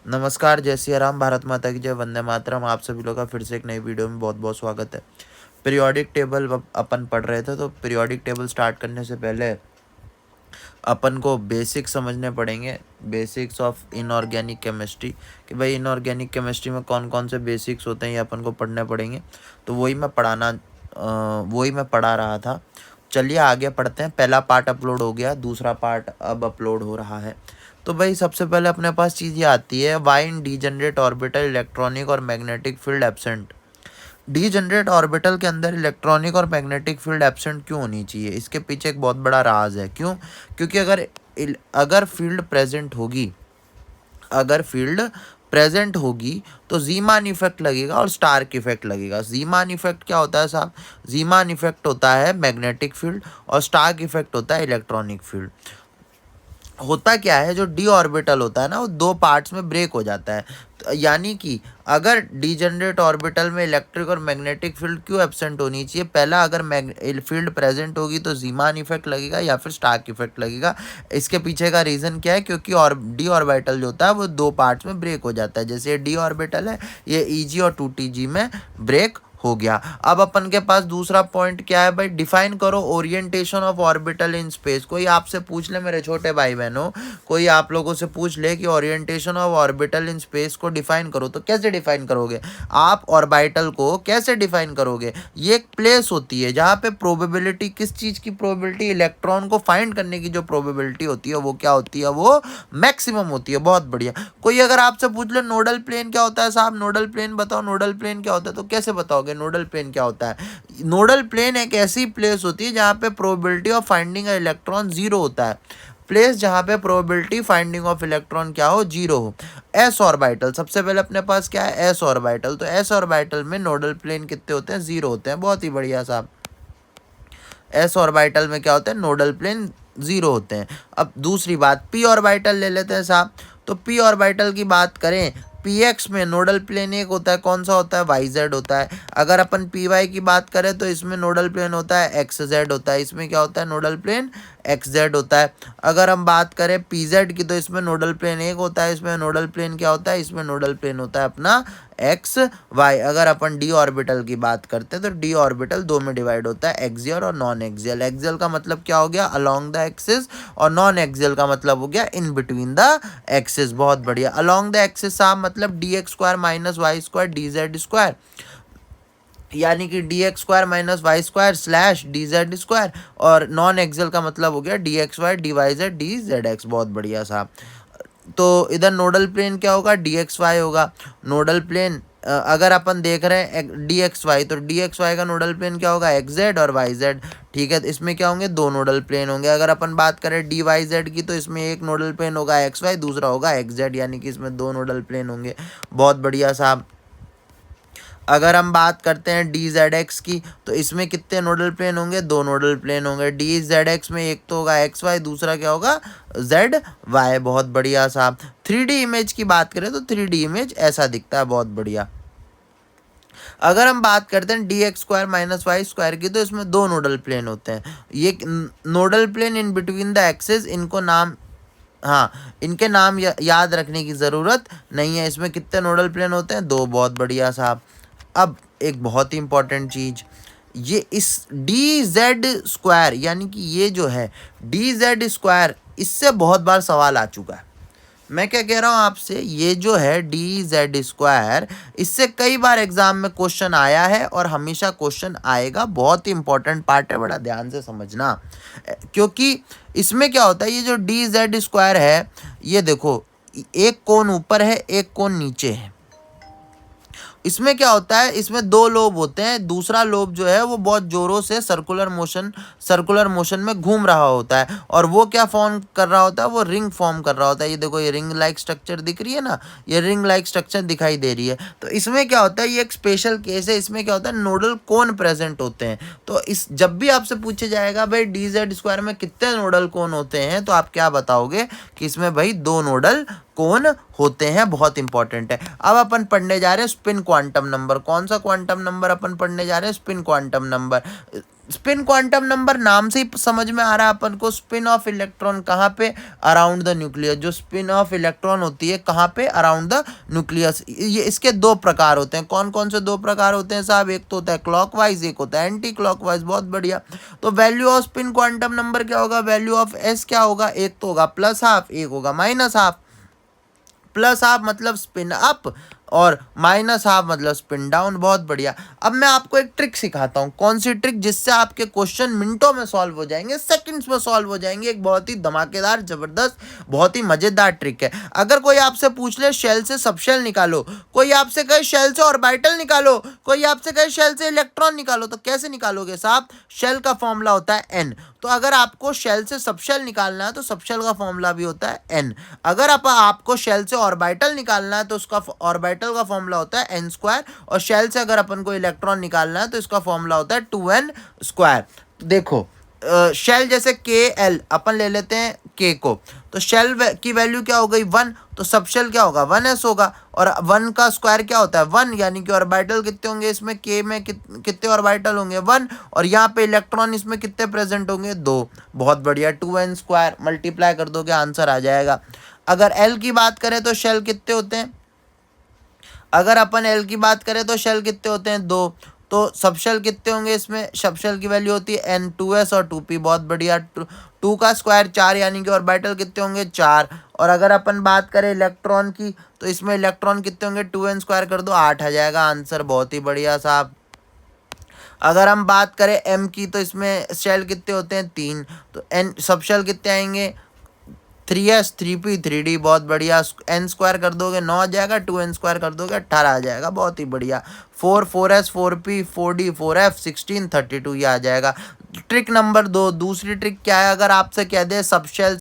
नमस्कार, जय सिया राम, भारत माता की जय, वंदे मातरम। आप सभी लोग का फिर से एक नई वीडियो में बहुत बहुत स्वागत है। पीरियोडिक टेबल अपन पढ़ रहे थे, तो पीरियोडिक टेबल स्टार्ट करने से पहले अपन को बेसिक्स समझने पड़ेंगे। बेसिक्स ऑफ इनऑर्गेनिक केमिस्ट्री, कि भाई इनऑर्गेनिक केमिस्ट्री में कौन कौन से बेसिक्स होते हैं, ये अपन को पढ़ने पड़ेंगे। तो वही मैं पढ़ा रहा था। चलिए आगे पढ़ते हैं। पहला पार्ट अपलोड हो गया, दूसरा पार्ट अब अपलोड हो रहा है। तो भाई सबसे पहले अपने पास चीज़ ये आती है, वाई इन डीजनरेट ऑर्बिटल इलेक्ट्रॉनिक और magnetic field absent. Degenerate orbital के अंदर इलेक्ट्रॉनिक और मैग्नेटिक फील्ड एब्सेंट क्यों होनी चाहिए? इसके पीछे एक बहुत बड़ा राज है। क्यों? क्योंकि अगर फील्ड प्रेजेंट होगी, अगर फील्ड प्रेजेंट होगी तो जीमान इफेक्ट लगेगा और स्टार्क इफेक्ट लगेगा। जीमान इफेक्ट क्या होता है साहब? जीमान इफेक्ट होता है मैग्नेटिक फील्ड और स्टार्क इफेक्ट होता है इलेक्ट्रॉनिक फील्ड। होता क्या है, जो डी ऑर्बिटल होता है ना, वो दो पार्ट्स में ब्रेक हो जाता है। तो यानी कि अगर डीजनरेट ऑर्बिटल में इलेक्ट्रिक और मैग्नेटिक फील्ड क्यों एब्सेंट होनी चाहिए? पहला, अगर फील्ड प्रेजेंट होगी तो जीमान इफेक्ट लगेगा या फिर स्टार्क इफेक्ट लगेगा। इसके पीछे का रीज़न क्या है? क्योंकि डी ऑर्बिटल जो होता है वो दो पार्ट्स में ब्रेक हो जाता है। जैसे ये डी ऑर्बिटल है, ये ईजी और 2TG में ब्रेक हो गया। अब अपन के पास दूसरा पॉइंट क्या है भाई? डिफाइन करो orientation of orbital in space. कोई आपसे पूछ ले, मेरे छोटे भाई बहनों, कोई आप लोगों से पूछ ले कि orientation of orbital in space को डिफाइन करो, तो कैसे डिफाइन करोगे आप? ऑर्बिटल को कैसे डिफाइन करोगे? ये एक प्लेस होती है जहाँ पे प्रोबेबिलिटी, किस चीज़ की प्रोबेबिलिटी? इलेक्ट्रॉन को फाइंड करने की जो प्रोबेबिलिटी होती है वो क्या होती है? वो मैक्सिमम होती है। बहुत बढ़िया। कोई अगर आपसे पूछ ले नोडल प्लेन क्या होता है साहब, नोडल प्लेन बताओ, नोडल प्लेन क्या होता है, तो कैसे बताओगे नोडल प्लेन क्या होता है? नोडल प्लेन एक ऐसी प्लेस होती है जहाँ पे probability of finding electron zero होता है। प्लेस जहाँ पे प्रोबेबिलिटी फाइंडिंग ऑफ इलेक्ट्रॉन क्या हो? जीरो हो। एस ऑर्बिटल, सबसे पहले अपने पास क्या है? S orbital. तो एस ऑर्बिटल में नोडल प्लेन कितने होते हैं? जीरो होते हैं। बहुत ही बढ़िया साहब। एस ऑर्बिटल में क्या होता है? नोडल प्लेन जीरो होते हैं। अब दूसरी बात, पी ऑर्बिटल ले लेते हैं साहब। तो पी ऑर्बिटल की बात करें, पी एक्स में नोडल प्लेन एक होता है, कौन सा होता है? वाई जेड होता है। अगर अपन पी वाई की बात करें तो इसमें नोडल प्लेन होता है एक्स जेड होता है। इसमें क्या होता है? नोडल प्लेन एक्स जेड होता है। अगर हम बात करें पी जेड की तो इसमें नोडल प्लेन एक होता है। इसमें नोडल प्लेन क्या होता है? इसमें नोडल प्लेन होता है अपना एक्स वाई। अगर अपन डी ऑर्बिटल की बात करते हैं तो डी ऑर्बिटल दो में डिवाइड होता है, एक्सियल और नॉन एक्सियल। एक्सियल का मतलब क्या हो गया? अलोंग द एक्सिस, और नॉन एक्सियल का मतलब हो गया इन बिटवीन द एक्सिस। बहुत बढ़िया। अलोंग द एक्सिस साहब मतलब D X square minus Y square D Z square, यानी कि D X square minus Y square slash D Z square. और नॉन एक्सियल का मतलब हो गया D X Y D Y Z D Z X. बहुत बढ़िया साहब। तो इधर नोडल प्लेन क्या होगा? डी एक्स वाई होगा। नोडल प्लेन अगर अपन देख रहे हैं डी एक्स वाई, तो डी एक्स वाई का नोडल प्लेन क्या होगा? एक्स जेड और वाई जेड। ठीक है, तो इसमें क्या होंगे? दो नोडल प्लेन होंगे। अगर अपन बात करें डी वाई जेड की तो इसमें एक नोडल प्लेन होगा एक्स वाई, दूसरा होगा एक्स जेड, यानी कि इसमें दो नोडल प्लेन होंगे। बहुत बढ़िया साहब। अगर हम बात करते हैं डी जेड एक्स की तो इसमें कितने नोडल प्लेन होंगे? दो नोडल प्लेन होंगे। डी जेड एक्स में एक तो होगा एक्स वाई, दूसरा क्या होगा? Z Y. बहुत बढ़िया साहब। 3D इमेज की बात करें तो 3D इमेज ऐसा दिखता है। बहुत बढ़िया। अगर हम बात करते हैं D X square minus Y square की तो इसमें दो नोडल प्लेन होते हैं। ये nodal plane in between the axes, इनको नाम, हाँ, इनके नाम याद रखने की ज़रूरत नहीं है। इसमें कितने नोडल प्लेन होते हैं? दो। बहुत बढ़िया साहब। अब एक बहुत ही इंपॉर्टेंट चीज़, ये इस डी जेड स्क्वायर, यानी कि ये जो है डी जेड स्क्वायर, इससे बहुत बार सवाल आ चुका है। मैं क्या कह रहा हूँ आपसे, ये जो है डी जेड स्क्वायर, इससे कई बार एग्जाम में क्वेश्चन आया है और हमेशा क्वेश्चन आएगा। बहुत ही इंपॉर्टेंट पार्ट है, बड़ा ध्यान से समझना। क्योंकि इसमें क्या होता है, ये जो डी जेड स्क्वायर है, ये देखो, एक कोण ऊपर है, एक कोण नीचे है। इसमें क्या होता है? इसमें दो लोब होते हैं। दूसरा लोब जो है वो बहुत जोरों से सर्कुलर मोशन में घूम रहा होता है, और वो क्या फॉर्म कर रहा होता है? वो रिंग फॉर्म कर रहा होता है। ये देखो, ये रिंग लाइक स्ट्रक्चर दिख रही है ना, ये रिंग लाइक स्ट्रक्चर दिखाई दे रही है। तो इसमें क्या होता है? ये एक स्पेशल केस है। इसमें क्या होता है? नोडल कोन प्रेजेंट होते हैं। तो इस जब भी आपसे पूछे जाएगा भाई डी जेड स्क्वायर में कितने नोडल कोन होते हैं, तो आप क्या बताओगे कि इसमें भाई दो नोडल कौन होते हैं, बहुत इंपॉर्टेंट है। अब अपन पढ़ने जा रहे हैं स्पिन क्वांटम नंबर। कौन सा क्वांटम नंबर अपन पढ़ने जा रहे हैं? Spin quantum number. Spin quantum number नाम से ही समझ में आ रहा है अपन को, स्पिन ऑफ इलेक्ट्रॉन कहाँ पे? Around the nucleus. जो स्पिन ऑफ इलेक्ट्रॉन होती है कहाँ पे? Around the nucleus. ये इसके दो प्रकार होते हैं। कौन कौन से दो प्रकार होते हैं साहब? एक तो होता है क्लॉकवाइज, एक होता है एंटी क्लॉकवाइज। बहुत बढ़िया। तो value off spin quantum number क्या होगा? वैल्यू ऑफ एस क्या होगा? एक तो होगा प्लस हाफ, एक होगा माइनस हाफ। प्लस हाफ मतलब स्पिन अप और माइनस हाफ मतलब स्पिन डाउन। बहुत बढ़िया। अब मैं आपको एक ट्रिक सिखाता हूँ। कौन सी ट्रिक? जिससे आपके क्वेश्चन मिनटों में सॉल्व हो जाएंगे, सेकंड्स में सॉल्व हो जाएंगे। एक बहुत ही धमाकेदार, जबरदस्त, बहुत ही मजेदार ट्रिक है। अगर कोई आपसे पूछ ले शेल से सबशेल निकालो, कोई आपसे कहे शेल से ऑर्बिटल निकालो, कोई आपसे कहे शेल से इलेक्ट्रॉन निकालो, तो कैसे निकालोगे साहब? शेल का फॉर्मूला होता है एन। तो अगर आपको शेल से सबशेल निकालना है तो सबशेल का फॉर्मूला भी होता है एन। अगर आपको शेल से ऑर्बिटल निकालना है तो उसका ऑर्बिटल का फॉर्मूला होता है एन स्क्वायर। और शेल से अगर अपन को इलेक्ट्रॉन निकालना है तो इसका फॉर्मूला होता है 2n स्क्वायर। तो देखो शेल जैसे के एल अपन ले लेते हैं के को, तो शेल की वैल्यू क्या हो गई? 1। तो सब शेल क्या होगा? 1s होगा। और 1 का स्क्वायर क्या होता है? 1। यानी कि ऑर्बिटल कितने होंगे इसमें? के में कितने ऑर्बिटल होंगे? 1। और यहाँ पे इलेक्ट्रॉन इसमें कितने प्रेजेंट होंगे? 2। बहुत बढ़िया। 2n स्क्वायर मल्टीप्लाई कर दोगे आंसर आ जाएगा। अगर एल की बात करें तो शेल कितने होते हैं? अगर अपन एल की बात करें तो शेल कितने होते हैं? 2। तो सब शेल कितने होंगे इसमें? सब शेल की वैल्यू होती है n, 2s और 2p। बहुत बढ़िया। 2 का स्क्वायर 4, यानी कि ऑर्बिटल कितने होंगे? 4। और अगर अपन बात करें इलेक्ट्रॉन की तो इसमें इलेक्ट्रॉन कितने होंगे? 2n स्क्वायर कर दो 8 आ जाएगा आंसर। बहुत ही बढ़िया साहब। अगर हम बात करें m की तो इसमें शेल कितने होते हैं? 3। तो n सब शेल कितने आएंगे? 3s, 3p, 3d। बहुत बढ़िया। n स्क्वायर कर दोगे 9 आ जाएगा, 2n स्क्वायर कर दोगे 18 आ जाएगा। बहुत ही बढ़िया। 4, 4s, 4p, 4d, 4f, 16, 32 ये आ जाएगा। Trick number 2। दूसरी ट्रिक क्या है? अगर आपसे कह दे सब शेल